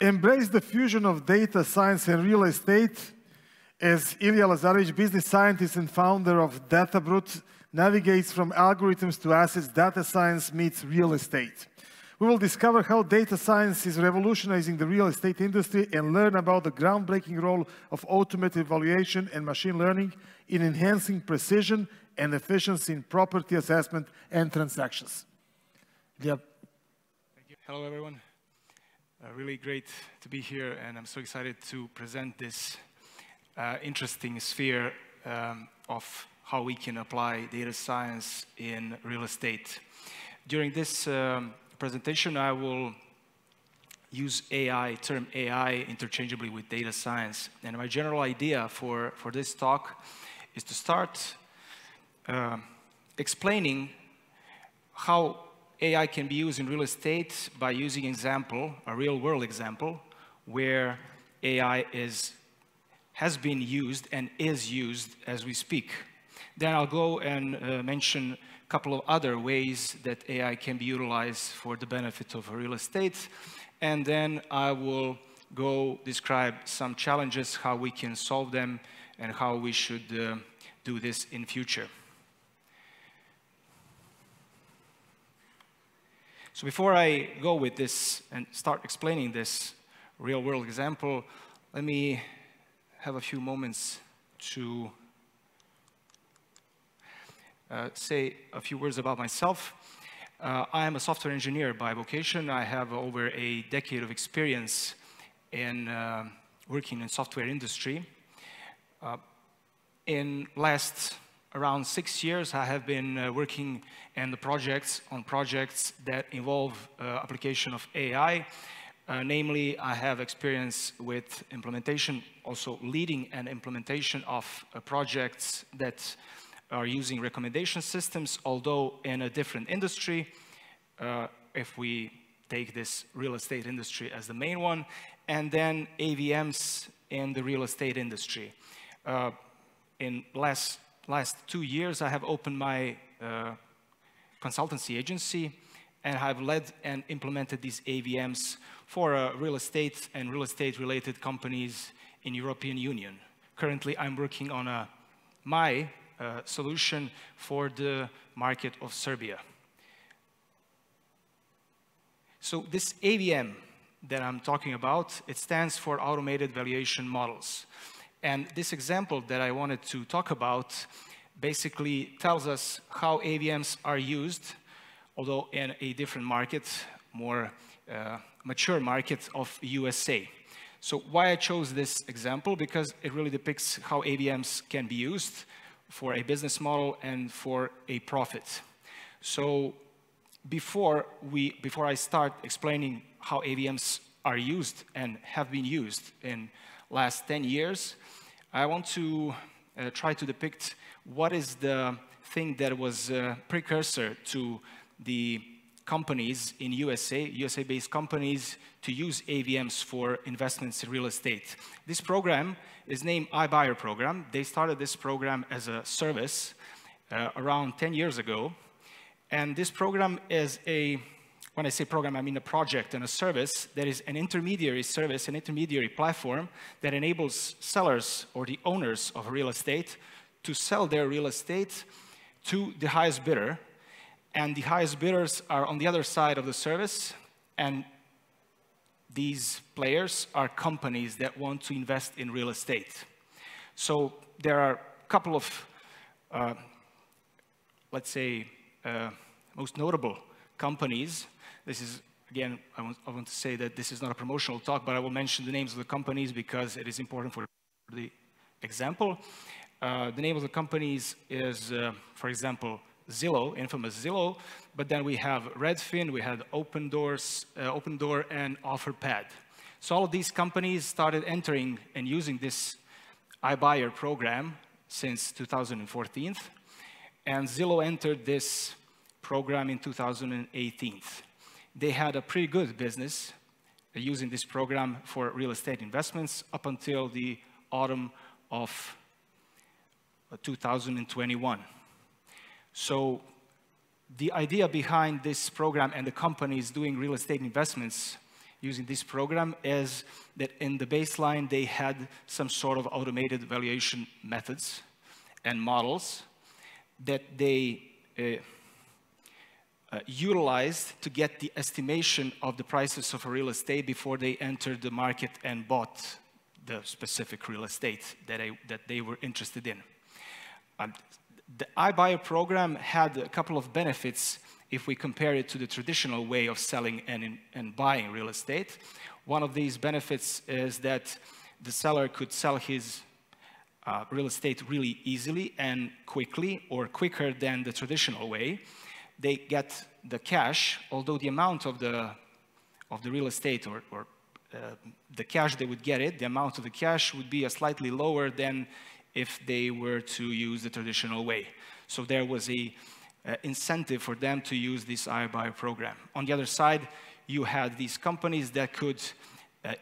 Embrace the fusion of data science and real estate as Ilija Lazarevic, business scientist and founder of DataBrut, navigates from algorithms to assets. Data science meets real estate. We will discover how data science is revolutionizing the real estate industry and learn about the groundbreaking role of automated valuation and machine learning in enhancing precision and efficiency in property assessment and transactions. Yep. Thank you. Hello, everyone. Really great to be here, and I'm so excited to present this interesting sphere of how we can apply data science in real estate. During this presentation, I will use term AI interchangeably with data science. And my general idea for this talk is to start explaining how AI can be used in real estate by using a real-world example, where AI has been used and is used as we speak. Then I'll go and mention a couple of other ways that AI can be utilized for the benefit of real estate. And then I will go describe some challenges, how we can solve them, and how we should do this in future. So before I go with this and start explaining this real-world example, let me have a few moments to say a few words about myself. I am a software engineer by vocation. I have over a decade of experience in working in software industry. In last around 6 years, I have been working on projects that involve application of AI. Namely, I have experience with implementation, also leading an implementation of projects that are using recommendation systems, although in a different industry, if we take this real estate industry as the main one, and then AVMs in the real estate industry. In last 2 years, I have opened my consultancy agency, and I've led and implemented these AVMs for real estate and real estate-related companies in European Union. Currently, I'm working on my solution for the market of Serbia. So this AVM that I'm talking about, it stands for Automated Valuation Models. And this example that I wanted to talk about basically tells us how AVMs are used, although in a different market, more mature market of USA. So why I chose this example? Because it really depicts how AVMs can be used for a business model and for a profit. So before I start explaining how AVMs are used and have been used in last 10 years, I want to try to depict what is the thing that was precursor to the companies in USA-based companies, to use AVMs for investments in real estate. This program is named iBuyer program. They started this program as a service around 10 years ago. And this program is when I say program, I mean a project and a service that is an intermediary service, an intermediary platform that enables sellers or the owners of real estate to sell their real estate to the highest bidder. And the highest bidders are on the other side of the service, and these players are companies that want to invest in real estate. So there are a couple of, let's say, most notable companies. This is, again, I want to say that this is not a promotional talk, but I will mention the names of the companies because it is important for the example. The name of the companies is, for example, Zillow, infamous Zillow, but then we have Redfin, we had Open Door and OfferPad. So all of these companies started entering and using this iBuyer program since 2014, and Zillow entered this program in 2018. They had a pretty good business using this program for real estate investments up until the autumn of 2021. So the idea behind this program and the companies doing real estate investments using this program is that in the baseline, they had some sort of automated valuation methods and models that they utilized to get the estimation of the prices of a real estate before they entered the market and bought the specific real estate that they were interested in. The iBuyer program had a couple of benefits if we compare it to the traditional way of selling and buying real estate. One of these benefits is that the seller could sell his real estate really easily and quickly, or quicker than the traditional way. They get the cash, although the amount of the real estate or the cash they would get it, the amount of the cash would be slightly lower than if they were to use the traditional way. So there was a incentive for them to use this iBuyer program. On the other side, you had these companies that could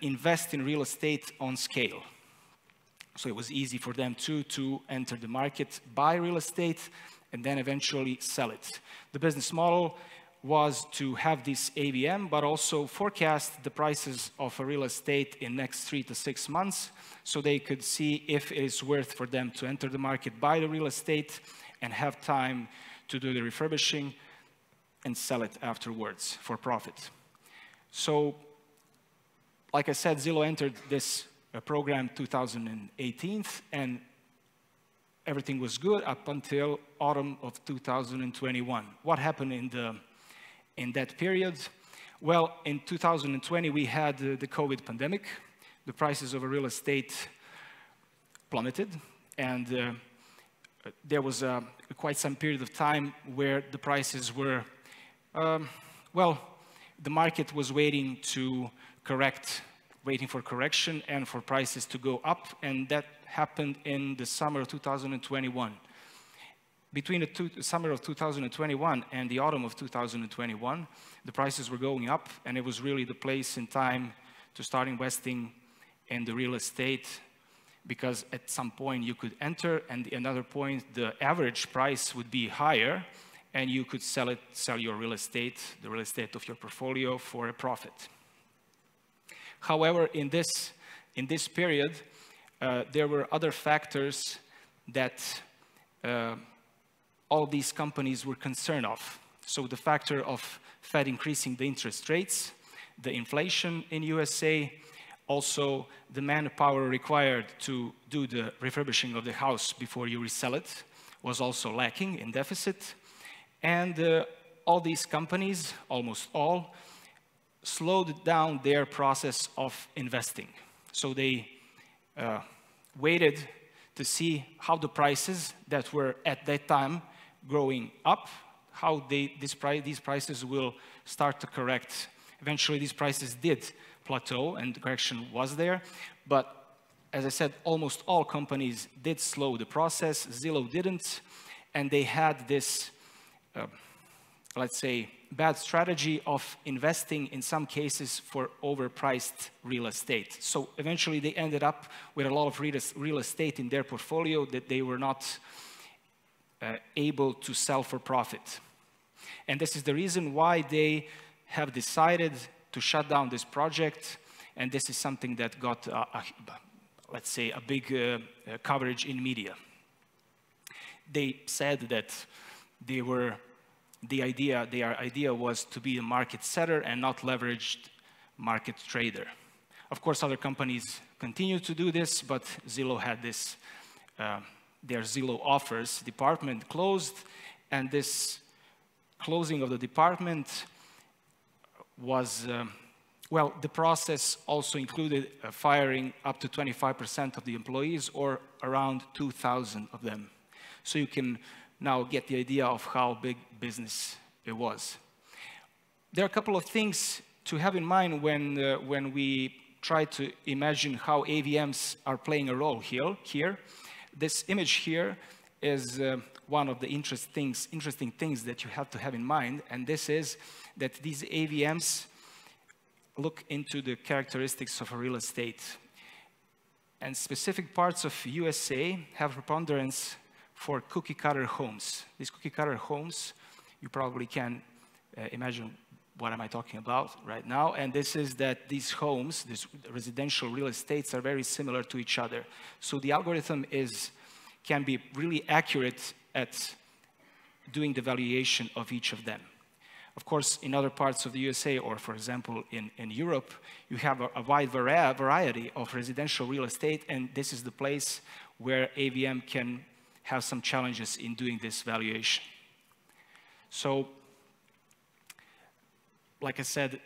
invest in real estate on scale. So it was easy for them to enter the market, buy real estate, and then eventually sell it. The business model was to have this AVM, but also forecast the prices of a real estate in next 3 to 6 months, so they could see if it is worth for them to enter the market, buy the real estate, and have time to do the refurbishing and sell it afterwards for profit. So, like I said, Zillow entered this program 2018, and everything was good up until autumn of 2021. What happened in that period? Well, in 2020, we had the COVID pandemic. The prices of real estate plummeted, and there was quite some period of time where the prices were, well, the market was waiting for correction and for prices to go up, and that happened in the summer of 2021. Between the summer of 2021 and the autumn of 2021, the prices were going up, and it was really the place and time to start investing in the real estate, because at some point you could enter, and another point the average price would be higher, and you could sell your real estate, the real estate of your portfolio, for a profit. However, in this period, there were other factors that all these companies were concerned of. So the factor of Fed increasing the interest rates, the inflation in USA, also the manpower required to do the refurbishing of the house before you resell it was also lacking, in deficit. And all these companies, almost all, slowed down their process of investing. So they waited to see how the prices that were at that time growing up, how these prices will start to correct. Eventually, these prices did plateau, and the correction was there. But as I said, almost all companies did slow the process. Zillow didn't, and they had this, let's say, bad strategy of investing in some cases for overpriced real estate. So eventually they ended up with a lot of real estate in their portfolio that they were not able to sell for profit. And this is the reason why they have decided to shut down this project, and this is something that got, let's say, a big coverage in media. They said that their idea was to be a market setter and not leveraged market trader. Of course, other companies continue to do this, but Zillow had this, their Zillow offers department closed, and this closing of the department was, well, the process also included firing up to 25% of the employees, or around 2,000 of them. So you can now get the idea of how big business it was. There are a couple of things to have in mind when we try to imagine how AVMs are playing a role here. This image here is one of the interesting things that you have to have in mind, and this is that these AVMs look into the characteristics of a real estate. And specific parts of USA have preponderance for cookie-cutter homes. These cookie-cutter homes, you probably can imagine what am I talking about right now? And this is that these homes, these residential real estates, are very similar to each other. So the algorithm can be really accurate at doing the valuation of each of them. Of course, in other parts of the USA, or for example, in Europe, you have a wide variety of residential real estate, and this is the place where AVM can have some challenges in doing this valuation. So, like I said,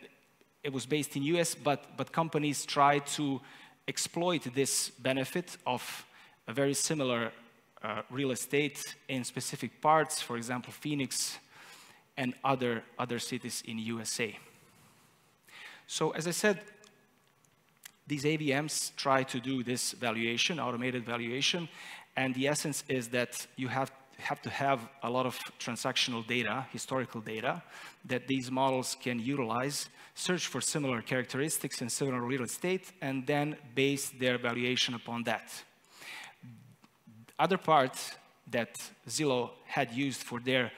it was based in US, but companies try to exploit this benefit of a very similar real estate in specific parts, for example, Phoenix and other cities in USA. So as I said, these AVMs try to do this valuation, automated valuation, and the essence is that you have to have a lot of transactional data, historical data, that these models can utilize, search for similar characteristics in similar real estate, and then base their valuation upon that. Other part that Zillow had used for their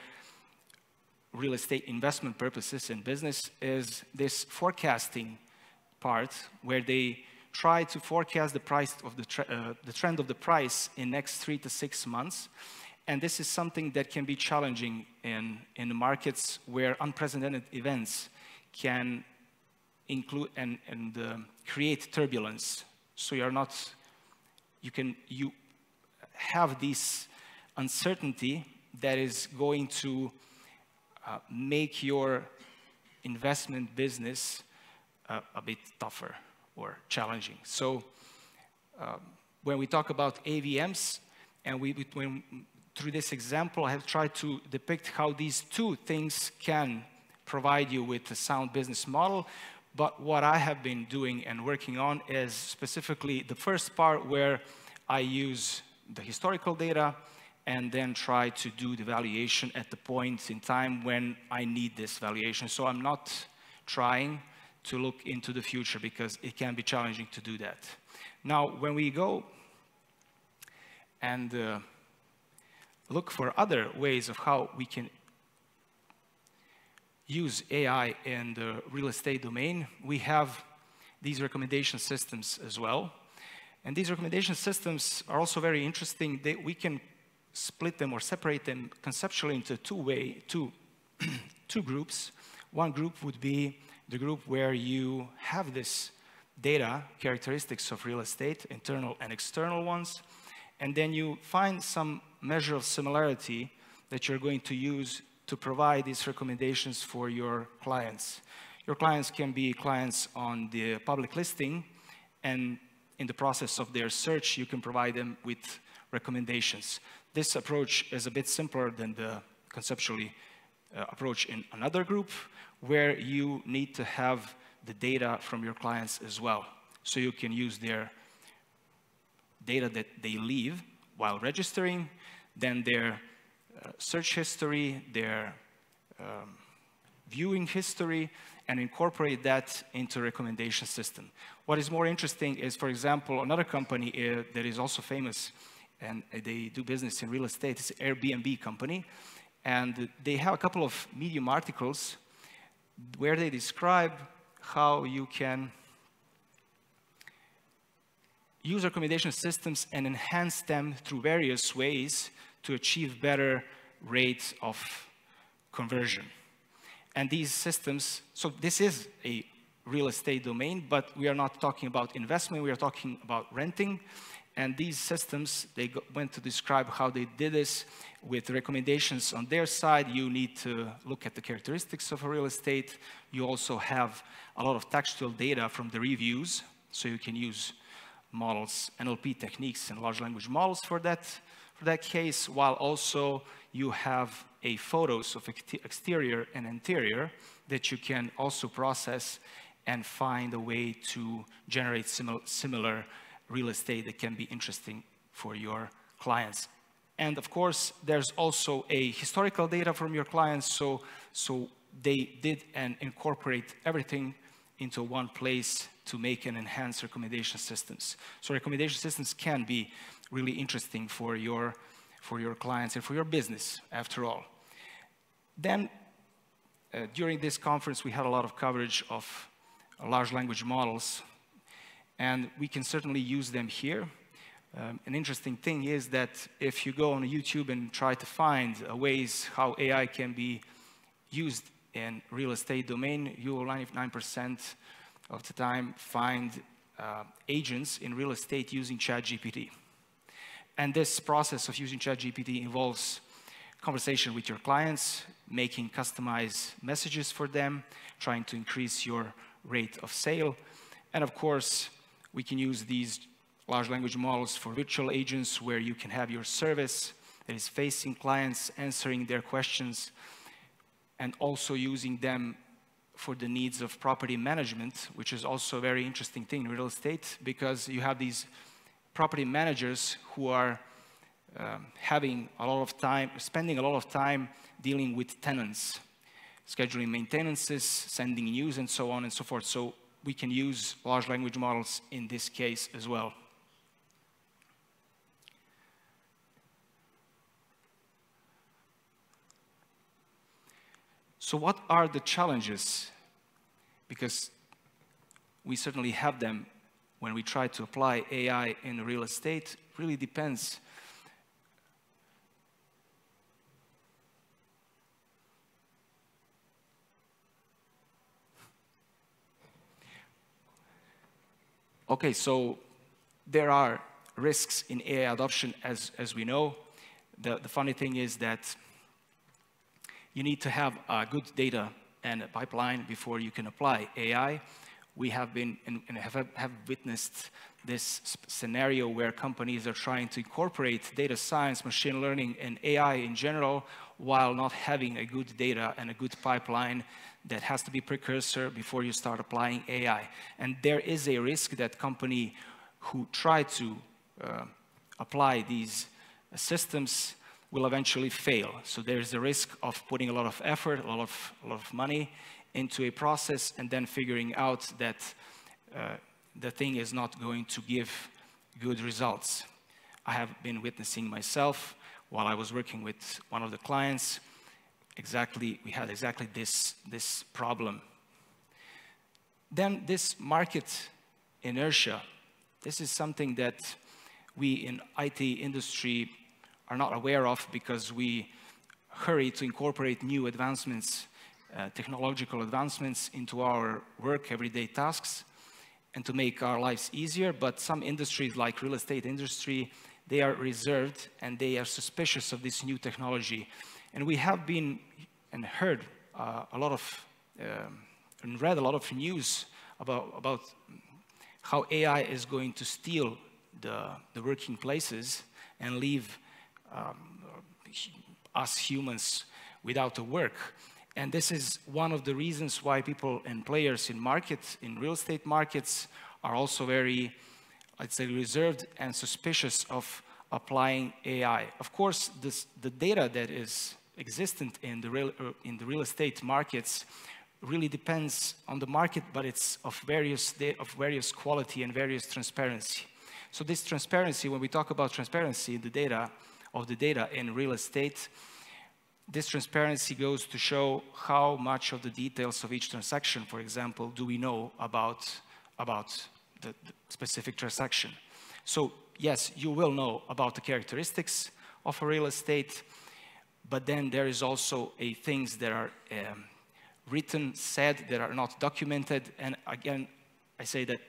real estate investment purposes in business is this forecasting part, where they try to forecast the price of the trend of the price in next 3 to 6 months. And this is something that can be challenging in the markets where unprecedented events can include and create turbulence. So you have this uncertainty that is going to make your investment business a bit tougher or challenging. So when we talk about AVMs, and through this example, I have tried to depict how these two things can provide you with a sound business model. But what I have been doing and working on is specifically the first part, where I use the historical data and then try to do the valuation at the point in time when I need this valuation. So I'm not trying to look into the future, because it can be challenging to do that. Now, when we go and look for other ways of how we can use AI in the real estate domain, we have these recommendation systems as well. And these recommendation systems are also very interesting. We can split them or separate them conceptually into two groups. One group would be the group where you have this data, characteristics of real estate, internal and external ones, and then you find some measure of similarity that you're going to use to provide these recommendations for your clients. Your clients can be clients on the public listing, and in the process of their search, you can provide them with recommendations. This approach is a bit simpler than the conceptually approach in another group, where you need to have the data from your clients as well. So you can use their data that they leave while registering, then their search history, their viewing history, and incorporate that into a recommendation system. What is more interesting is, for example, another company that is also famous, and they do business in real estate, is Airbnb company. And they have a couple of Medium articles where they describe how you can use recommendation systems and enhance them through various ways to achieve better rates of conversion. And these systems, so this is a real estate domain, but we are not talking about investment, we are talking about renting. And these systems, they went to describe how they did this with recommendations on their side. You need to look at the characteristics of a real estate. You also have a lot of textual data from the reviews, so you can use models, NLP techniques and large language models for that case, while also you have photos of exterior and interior that you can also process and find a way to generate similar real estate that can be interesting for your clients. And of course, there's also a historical data from your clients, so they did and incorporate everything into one place to make and enhance recommendation systems. So recommendation systems can be really interesting for your clients and for your business, after all. Then, during this conference, we had a lot of coverage of large language models, and we can certainly use them here. An interesting thing is that if you go on YouTube and try to find ways how AI can be used in real estate domain, you will 99% of the time find agents in real estate using ChatGPT. And this process of using ChatGPT involves conversation with your clients, making customized messages for them, trying to increase your rate of sale. And of course, we can use these large language models for virtual agents where you can have your service that is facing clients, answering their questions, and also using them for the needs of property management, which is also a very interesting thing in real estate, because you have these property managers who are having a lot of time, spending a lot of time dealing with tenants, scheduling maintenances, sending news, and so on and so forth. So we can use large language models in this case as well. So what are the challenges? Because we certainly have them when we try to apply AI in real estate. It really depends. Okay, so there are risks in AI adoption, as we know. The funny thing is that you need to have good data and a pipeline before you can apply AI. We have been and have witnessed this scenario where companies are trying to incorporate data science, machine learning, and AI in general while not having a good data and a good pipeline that has to be precursor before you start applying AI. And there is a risk that companies who try to apply these systems will eventually fail. So there's a risk of putting a lot of effort, a lot of money into a process and then figuring out that the thing is not going to give good results. I have been witnessing myself while I was working with one of the clients. We had exactly this problem. Then this market inertia, this is something that we in IT industry are not aware of because we hurry to incorporate new advancements, technological advancements into our work, everyday tasks, and to make our lives easier. But some industries, like real estate industry, they are reserved and they are suspicious of this new technology. And we have been and heard a lot of, and read a lot of news about how AI is going to steal the working places and leave us humans without a work. And this is one of the reasons why people and players in real estate markets are also very, I'd say, reserved and suspicious of applying AI. Of course, the data that is existent in the real estate markets really depends on the market, but it's of various quality and various transparency. So this transparency, when we talk about transparency in the data, in real estate, this transparency goes to show how much of the details of each transaction, for example, do we know about the specific transaction. So yes, you will know about the characteristics of a real estate, but then there is also things that are written, said, that are not documented. And again, I say that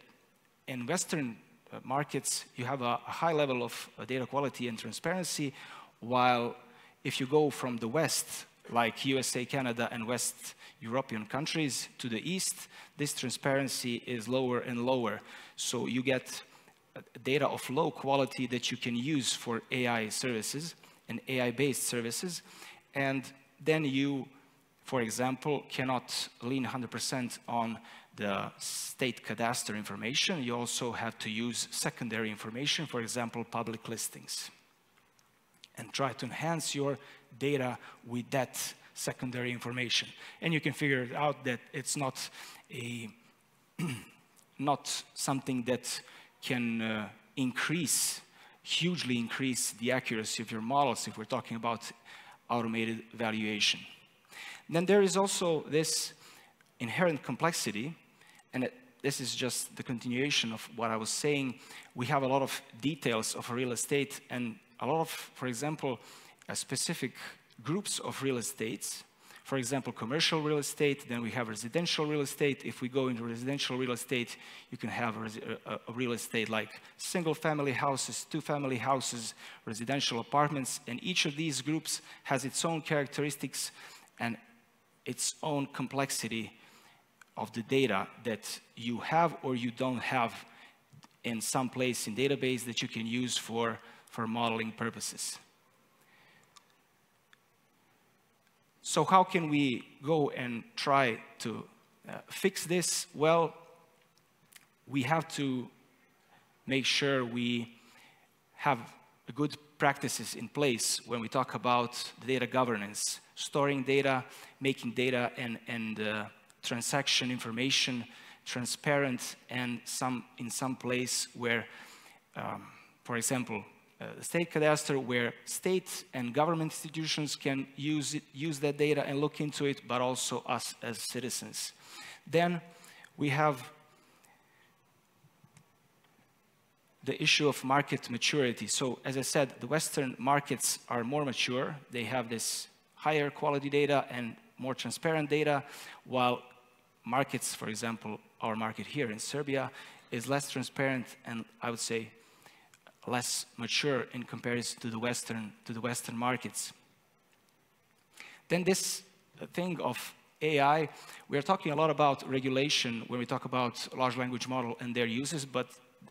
in Western markets, you have a high level of data quality and transparency, while if you go from the West, like USA, Canada, and West European countries, to the East, this transparency is lower and lower. So you get data of low quality that you can use for AI services and AI-based services. And then you, for example, cannot lean 100% on the state cadastre information. You also have to use secondary information, for example, public listings, and try to enhance your data with that secondary information. And you can figure out that it's not something that can hugely increase the accuracy of your models if we're talking about automated valuation. Then there is also this inherent complexity, and this is just the continuation of what I was saying. We have a lot of details of real estate and a lot of, for example, specific groups of real estates. For example, commercial real estate, then we have residential real estate. If we go into residential real estate, you can have a real estate like single-family houses, two-family houses, residential apartments, and each of these groups has its own characteristics and its own complexity of the data that you have or you don't have in some place in database that you can use for modeling purposes. So how can we go and try to fix this? Well, we have to make sure we have good practices in place when we talk about data governance, storing data, making data and transaction information transparent, and in some place where, for example, state cadastre, where state and government institutions can use that data and look into it, but also us as citizens. Then we have the issue of market maturity. So as I said, the Western markets are more mature. They have this higher quality data and more transparent data, while markets, for example, our market here in Serbia, is less transparent and I would say less mature in comparison to the Western markets. Then this thing of AI, we are talking a lot about regulation when we talk about large language model and their uses, but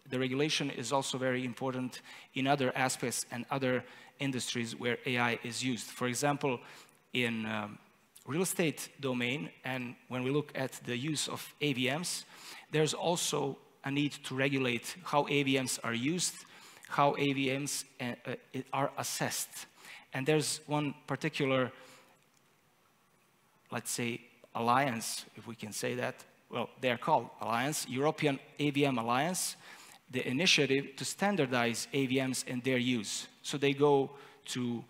the regulation is also very important in other aspects and other industries where AI is used. For example, in real estate domain, and when we look at the use of AVMs, there's also a need to regulate how AVMs are used, how AVMs are assessed. And there's one particular, let's say, alliance, if we can say that. Well, they're called Alliance, European AVM Alliance, the initiative to standardize AVMs and their use. So they go through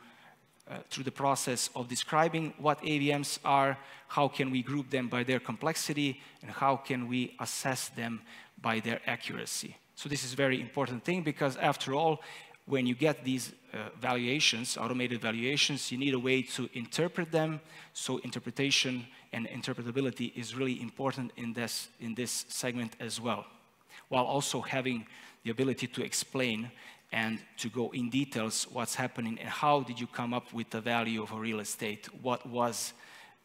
the process of describing what AVMs are, how can we group them by their complexity, and how can we assess them by their accuracy. So this is a very important thing, because after all, when you get these valuations, automated valuations, you need a way to interpret them. So interpretation and interpretability is really important in this segment as well, while also having the ability to explain and to go in details what's happening and how did you come up with the value of a real estate, what was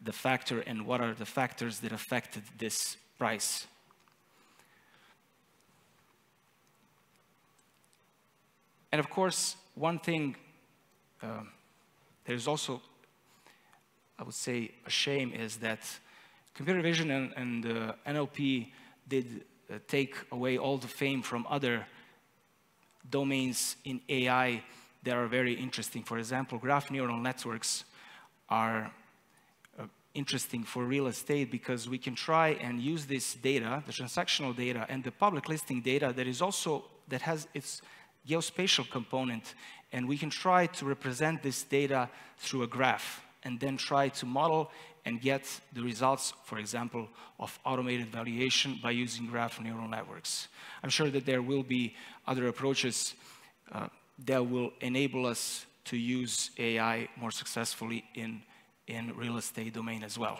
the factor and what are the factors that affected this price. And of course, one thing, there's also, I would say, a shame is that computer vision and NLP did take away all the fame from other domains in AI that are very interesting. For example, graph neural networks are interesting for real estate because we can try and use this data, the transactional data and the public listing data that has its geospatial component, and we can try to represent this data through a graph and then try to model and get the results, for example, of automated valuation by using graph neural networks. I'm sure that there will be other approaches that will enable us to use AI more successfully in real estate domain as well.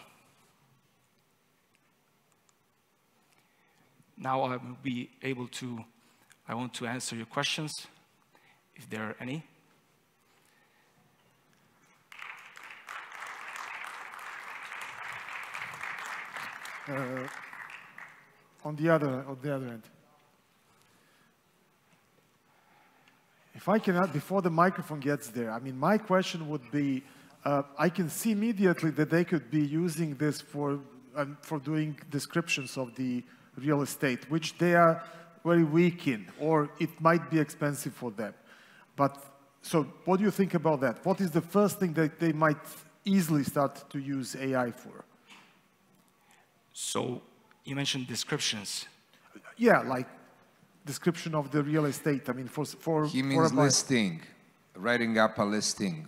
Now I will be able to, I want to answer your questions, if there are any. On the other end. If I can add, before the microphone gets there, I mean, my question would be, I can see immediately that they could be using this for doing descriptions of the real estate, which they are very weak in, or it might be expensive for them. But, so what do you think about that? What is the first thing that they might easily start to use AI for? So you mentioned descriptions. Yeah, like description of the real estate. I mean, for he means listing, writing up a listing.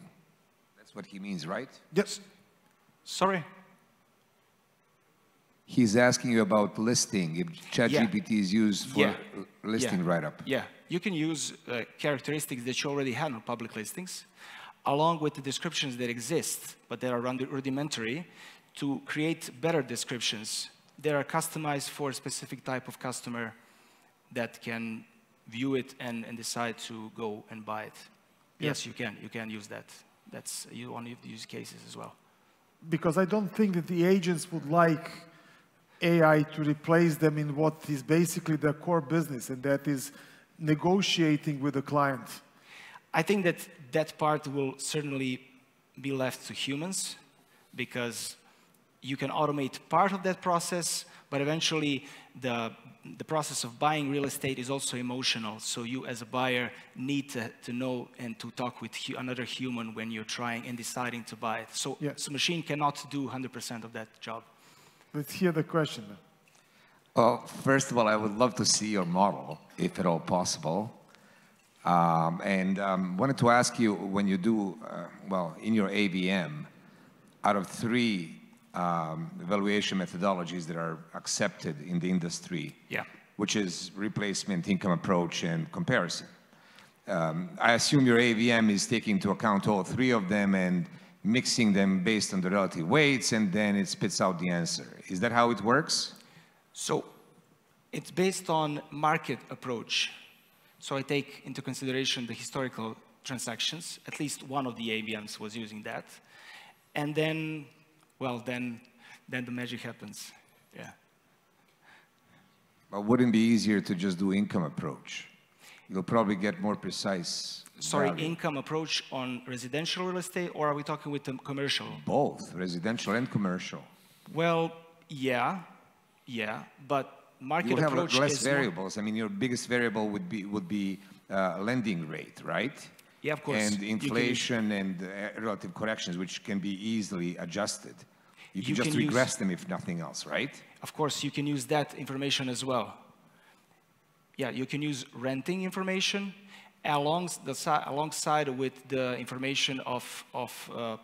That's what he means, right? Yes. Sorry? He's asking you about listing, if ChatGPT is used for listing write-up. Yeah, you can use characteristics that you already had on public listings, along with the descriptions that exist, but they are rudimentary, to create better descriptions. They are customized for a specific type of customer that can view it and decide to go and buy it. Yes, you can use that. That's one of the use cases as well. Because I don't think that the agents would like AI to replace them in what is basically their core business, and that is negotiating with the client. I think that that part will certainly be left to humans, because you can automate part of that process, but eventually the process of buying real estate is also emotional. So you as a buyer need to know and to talk with another human when you're trying and deciding to buy it. So, so machine cannot do 100% of that job. Let's hear the question. Well, first of all, I would love to see your model, if at all possible. Wanted to ask you, when you do, well, in your AVM, out of 3 valuation methodologies that are accepted in the industry, which is replacement, income approach, and comparison. I assume your AVM is taking into account all 3 of them and mixing them based on the relative weights, and then it spits out the answer. Is that how it works? So it's based on market approach. So I take into consideration the historical transactions. At least one of the AVMs was using that. And then, well, then the magic happens. Yeah. But wouldn't it be easier to just do income approach? You'll probably get more precise. Sorry, value. Income approach on residential real estate, or are we talking with the commercial? Both, residential and commercial. Well, yeah, but market approach have less is variables. I mean, your biggest variable would be lending rate, right? Yeah, of course. And inflation and relative corrections, which can be easily adjusted. You can just regress them if nothing else, right? Of course, you can use that information as well. Yeah, you can use renting information alongside with the information of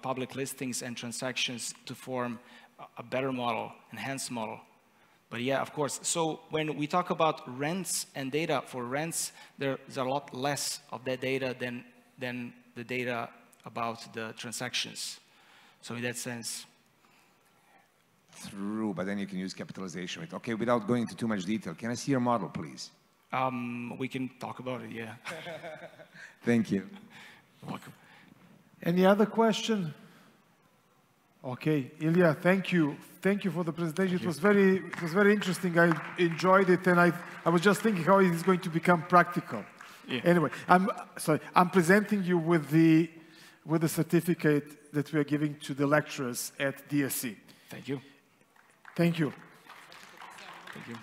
public listings and transactions to form a better model, enhanced model. But yeah, of course. So when we talk about rents and data for rents, there's a lot less of that data than the data about the transactions. So in that sense. True, but then you can use capitalization rate. Okay, without going into too much detail, can I see your model, please? We can talk about it, yeah. Thank you. You're welcome. Any other question? Okay, Ilija, thank you. Thank you for the presentation. It was very interesting. I enjoyed it, and I was just thinking how it is going to become practical. Yeah. Anyway, I'm presenting you with the certificate that we are giving to the lecturers at DSC. Thank you. Thank you. Thank you.